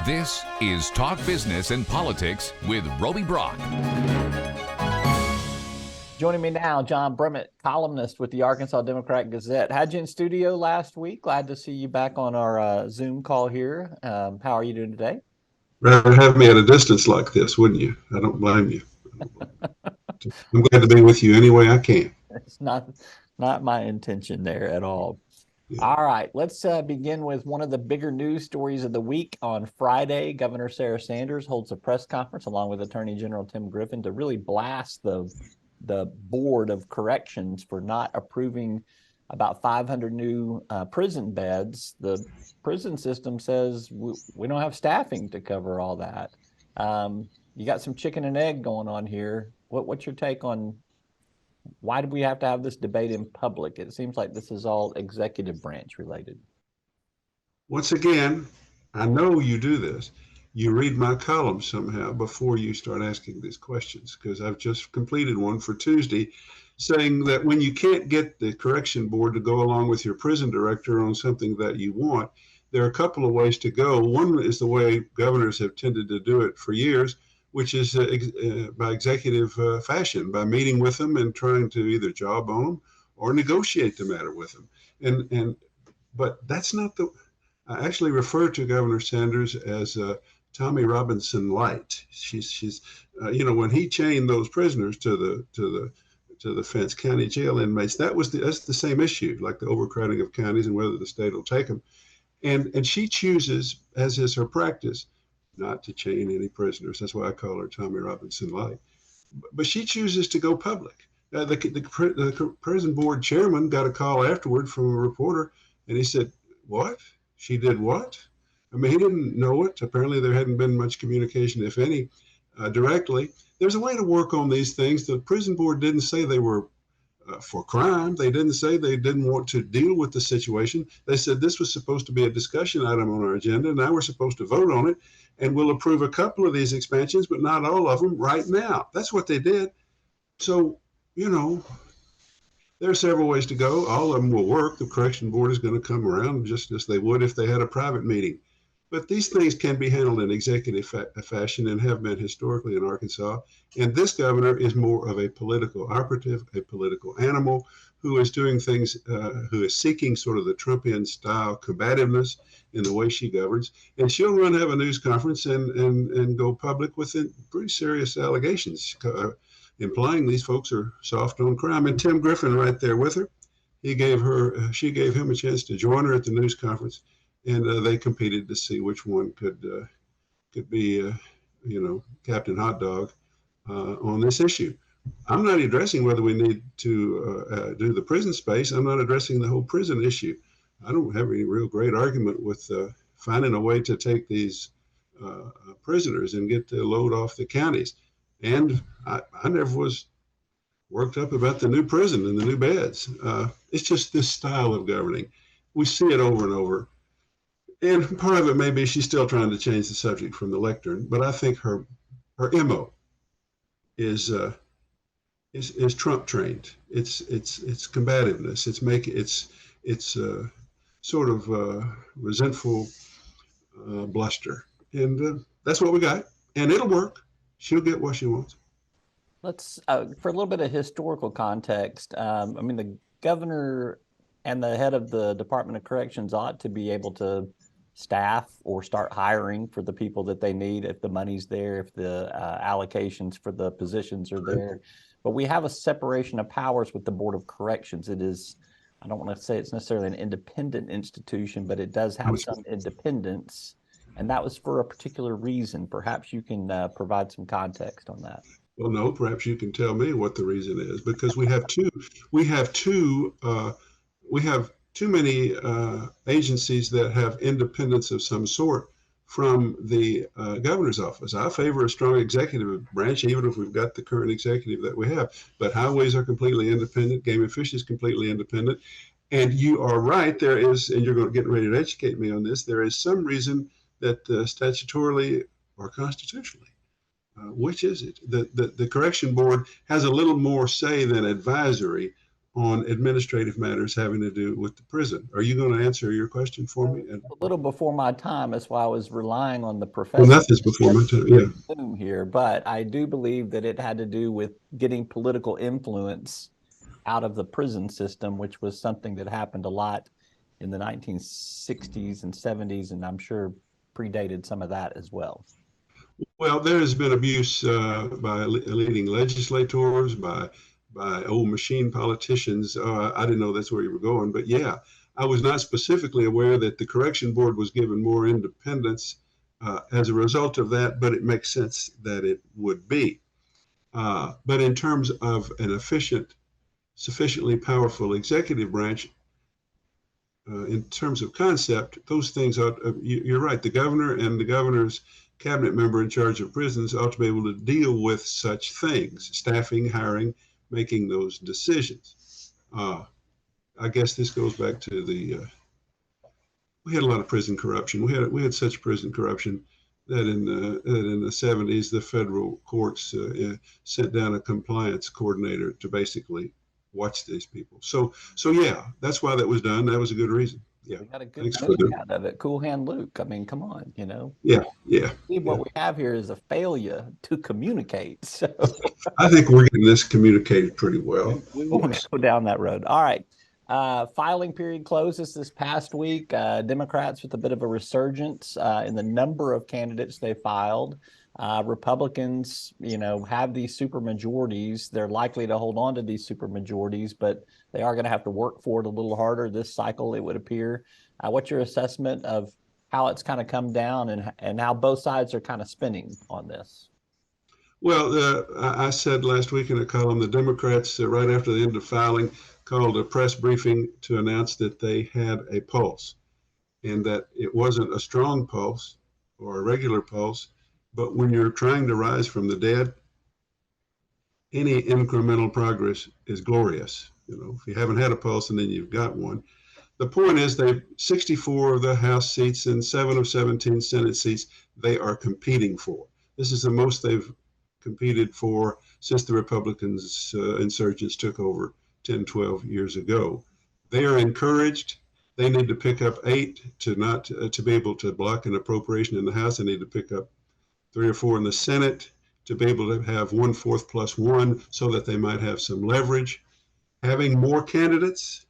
This is Talk Business and Politics with Roby Brock. Joining me now, John Brummett, columnist with the Arkansas Democrat-Gazette. Had you in studio last week. Glad to see you back on our Zoom call here. How are you doing today? Rather have me at a distance like this, wouldn't you? I don't blame you. I'm glad to be with you any way I can. It's not my intention there at all. Yeah. All right, let's begin with one of the bigger news stories of the week. On Friday, Governor Sarah Sanders holds a press conference along with Attorney General Tim Griffin to really blast the Board of Corrections for not approving about 500 new prison beds. The prison system says we don't have staffing to cover all that. You got some chicken and egg going on here. What's your take on why do we have to have this debate in public? It seems like this is all executive branch related. Once again, I know you do this. You read my column somehow before you start asking these questions, because I've just completed one for Tuesday saying that when you can't get the correction board to go along with your prison director on something that you want, there are a couple of ways to go. One is the way governors have tended to do it for years, which is by executive fashion, by meeting with them and trying to either job on them or negotiate the matter with them. But that's not I actually refer to Governor Sanders as Tommy Robinson light. She's when he chained those prisoners to the fence, county jail inmates, that's the same issue, like the overcrowding of counties and whether the state will take them. And she chooses, as is her practice, not to chain any prisoners. That's why I call her Tommy Robinson light. But she chooses to go public. The prison board chairman got a call afterward from a reporter, and he said, "What? She did what?" I mean, he didn't know it. Apparently, there hadn't been much communication, if any, directly. There's a way to work on these things. The prison board didn't say they were for crime. They didn't say they didn't want to deal with the situation. They said this was supposed to be a discussion item on our agenda. Now we're supposed to vote on it, and we'll approve a couple of these expansions, but not all of them right now. That's what they did. So, there are several ways to go. All of them will work. The correction board is going to come around just as they would if they had a private meeting. But these things can be handled in executive fashion and have been historically in Arkansas. And this governor is more of a political operative, a political animal who is doing things, who is seeking sort of the Trumpian style combativeness in the way she governs. And she'll have a news conference and go public with pretty serious allegations, implying these folks are soft on crime. And Tim Griffin right there with her, she gave him a chance to join her at the news conference. And they competed to see which one could be, Captain Hot Dog on this issue. I'm not addressing whether we need to do the prison space. I'm not addressing the whole prison issue. I don't have any real great argument with finding a way to take these prisoners and get the load off the counties. And I never was worked up about the new prison and the new beds. It's just this style of governing. We see it over and over. And part of it may be she's still trying to change the subject from the lectern, but I think her MO is Trump trained. It's combativeness. It's sort of resentful bluster, and that's what we got. And it'll work. She'll get what she wants. Let's for a little bit of historical context. The governor and the head of the Department of Corrections ought to be able to staff or start hiring for the people that they need if the money's there, if the allocations for the positions are there. But we have a separation of powers with the Board of Corrections. It is, I don't want to say it's necessarily an independent institution, but it does have some independence. And that was for a particular reason. Perhaps you can provide some context on that. Well, no, perhaps you can tell me what the reason is, because we have too many agencies that have independence of some sort from the governor's office. I favor a strong executive branch, even if we've got the current executive that we have. But highways are completely independent. Game and Fish is completely independent. And you are right, there is, and you're getting ready to educate me on this, there is some reason that statutorily or constitutionally, which is it? The correction board has a little more say than advisory on administrative matters having to do with the prison. Are you going to answer your question for me? A little before my time. That's why I was relying on the Well, professor nothing's before my time. Yeah. here, but I do believe that it had to do with getting political influence out of the prison system, which was something that happened a lot in the 1960s and 70s, and I'm sure predated some of that as well. Well, there has been abuse by leading legislators, by old machine politicians. I didn't know that's where you were going, but yeah, I was not specifically aware that the correction board was given more independence as a result of that, but it makes sense that it would be. But in terms of an efficient, sufficiently powerful executive branch, in terms of concept, those things ought, you're right, the governor and the governor's cabinet member in charge of prisons ought to be able to deal with such things, staffing, hiring, making those decisions. I guess this goes back to we had a lot of prison corruption. We had such prison corruption that in the 70s, the federal courts sent down a compliance coordinator to basically watch these people. So yeah, that's why that was done. That was a good reason. Yeah. We got a good movie out of it. Cool Hand Luke. I mean, come on, Yeah. What we have here is a failure to communicate. So I think we're getting this communicated pretty well. We won't go down that road. All right. Filing period closes this past week. Democrats with a bit of a resurgence in the number of candidates they filed. Republicans, have these super majorities. They're likely to hold on to these super majorities, but they are going to have to work for it a little harder this cycle, it would appear. What's your assessment of how it's kind of come down and how both sides are kind of spinning on this? Well, I said last week in a column, the Democrats, right after the end of filing, called a press briefing to announce that they had a pulse and that it wasn't a strong pulse or a regular pulse, but when you're trying to rise from the dead, any incremental progress is glorious. If you haven't had a pulse and then you've got one. The point is they've 64 of the House seats and 7 of 17 Senate seats they are competing for. This is the most they've competed for since the Republicans insurgents took over 10, 12 years ago. They are encouraged. They need to pick up 8 to be able to block an appropriation in the House. They need to pick up 3 or 4 in the Senate to be able to have 1/4 plus 1 so that they might have some leverage. Having more candidates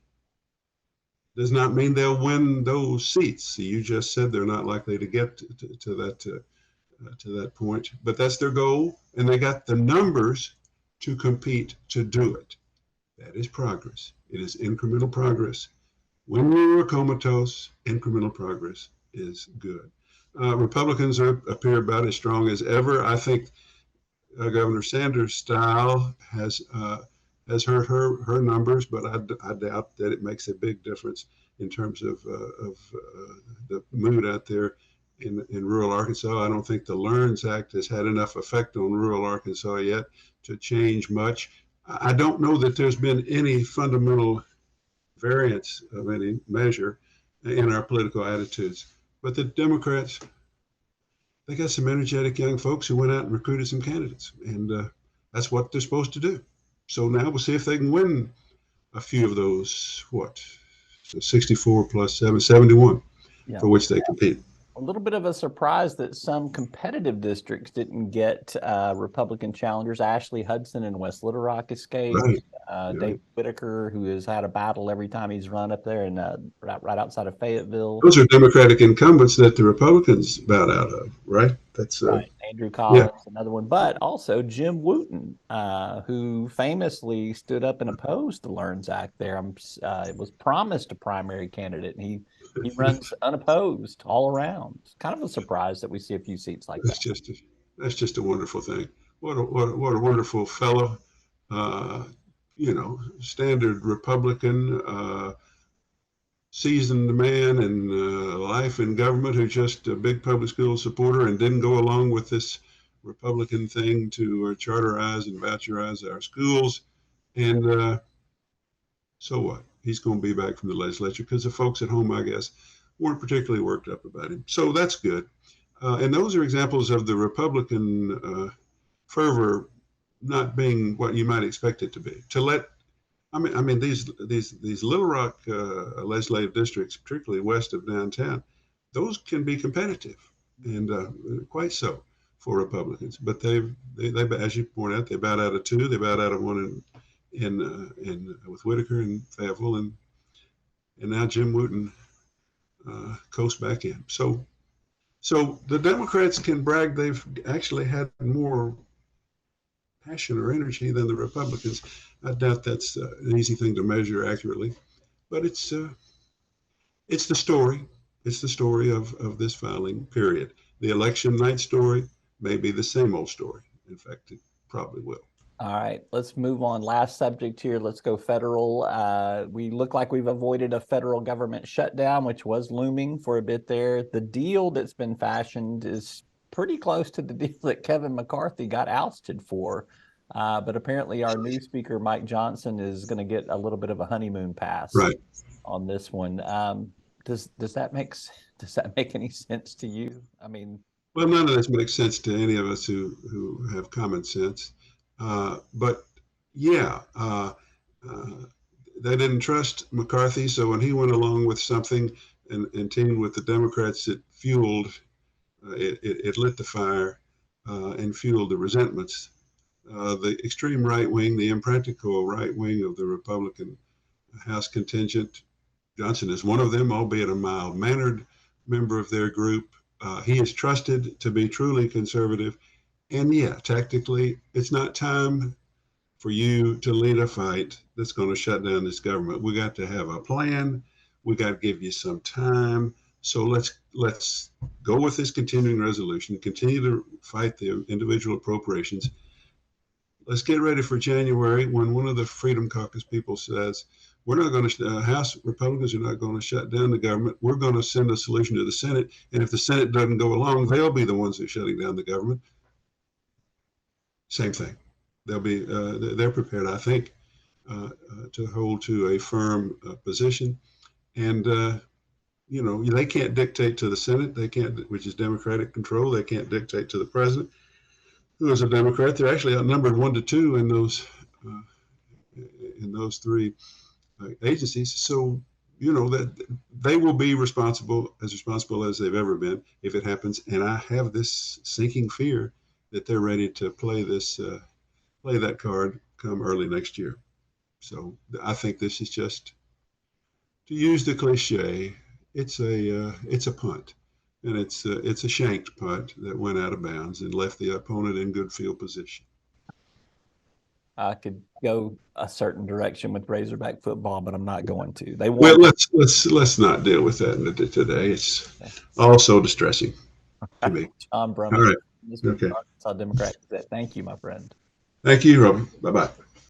does not mean they'll win those seats. You just said they're not likely to get to that point, but that's their goal, and they got the numbers to compete to do it. That is progress. It is incremental progress. When you're comatose, incremental progress is good. Republicans appear about as strong as ever. I think Governor Sanders' style has hurt her numbers, but I doubt that it makes a big difference in terms of the mood out there in rural Arkansas. I don't think the Learns Act has had enough effect on rural Arkansas yet to change much. I don't know that there's been any fundamental variance of any measure in our political attitudes. But the Democrats, they got some energetic young folks who went out and recruited some candidates, and that's what they're supposed to do. So now we'll see if they can win a few of those, 64 plus 7, 71, for which they compete. A little bit of a surprise that some competitive districts didn't get Republican challengers. Ashley Hudson in West Little Rock escaped. Right. Dave Whitaker, who has had a battle every time he's run up there, and right outside of Fayetteville. Those are Democratic incumbents that the Republicans bowed out of, right? That's right. Andrew Collins, another one, but also Jim Wooten, who famously stood up and opposed the Learns Act there. It was promised a primary candidate, and he runs unopposed all around. It's kind of a surprise that we see a few seats like that. That's just a wonderful thing. What a wonderful fellow. Standard Republican, seasoned man in life in government, who's just a big public school supporter and didn't go along with this Republican thing to charterize and voucherize our schools. And so what? He's going to be back from the legislature because the folks at home, I guess, weren't particularly worked up about him. So that's good. And those are examples of the Republican fervor not being what you might expect it to be. To let I mean, these Little Rock legislative districts, particularly west of downtown, those can be competitive, and quite so for Republicans. But they, as you point out, they bowed out of two. They bowed out of one in with Whitaker and Fayetteville, and now Jim Wooten coast back in. So the Democrats can brag they've actually had more passion or energy than the Republicans. I doubt that's an easy thing to measure accurately, but it's the story. It's the story of this filing period. The election night story may be the same old story. In fact, it probably will. All right, let's move on. Last subject here. Let's go federal. We look like we've avoided a federal government shutdown, which was looming for a bit there. The deal that's been fashioned is pretty close to the deal that Kevin McCarthy got ousted for. But apparently our new speaker, Mike Johnson, is going to get a little bit of a honeymoon pass on this one. Does that make any sense to you? I mean, well, none of this makes sense to any of us who have common sense. But yeah, they didn't trust McCarthy, so when he went along with something and teamed with the Democrats, it fueled, it lit the fire and fueled the resentments. The extreme right wing, the impractical right wing of the Republican House contingent, Johnson is one of them, albeit a mild-mannered member of their group. He is trusted to be truly conservative. And yeah, tactically, it's not time for you to lead a fight that's going to shut down this government. We got to have a plan. We got to give you some time. So let's go with this continuing resolution, continue to fight the individual appropriations. Let's get ready for January when one of the Freedom Caucus people says, we're not going to, House Republicans are not going to shut down the government. We're going to send a solution to the Senate. And if the Senate doesn't go along, they'll be the ones who are shutting down the government. Same thing. They're prepared, I think, to hold to a firm position. And, they can't dictate to the Senate. They can't, which is Democratic control. They can't dictate to the president, who is a Democrat. They're actually outnumbered 1-2 in those three agencies. So, that they will be responsible as they've ever been if it happens. And I have this sinking fear that they're ready to play that card come early next year. So I think this is just, to use the cliche, it's a punt, and it's a shanked punt that went out of bounds and left the opponent in good field position. I could go a certain direction with Razorback football, but I'm not going to. Well, let's not deal with that today. It's all so distressing to me. John Brummett. All right. Okay. Arkansas Democrat. Thank you, my friend. Thank you, Robin. Bye-bye.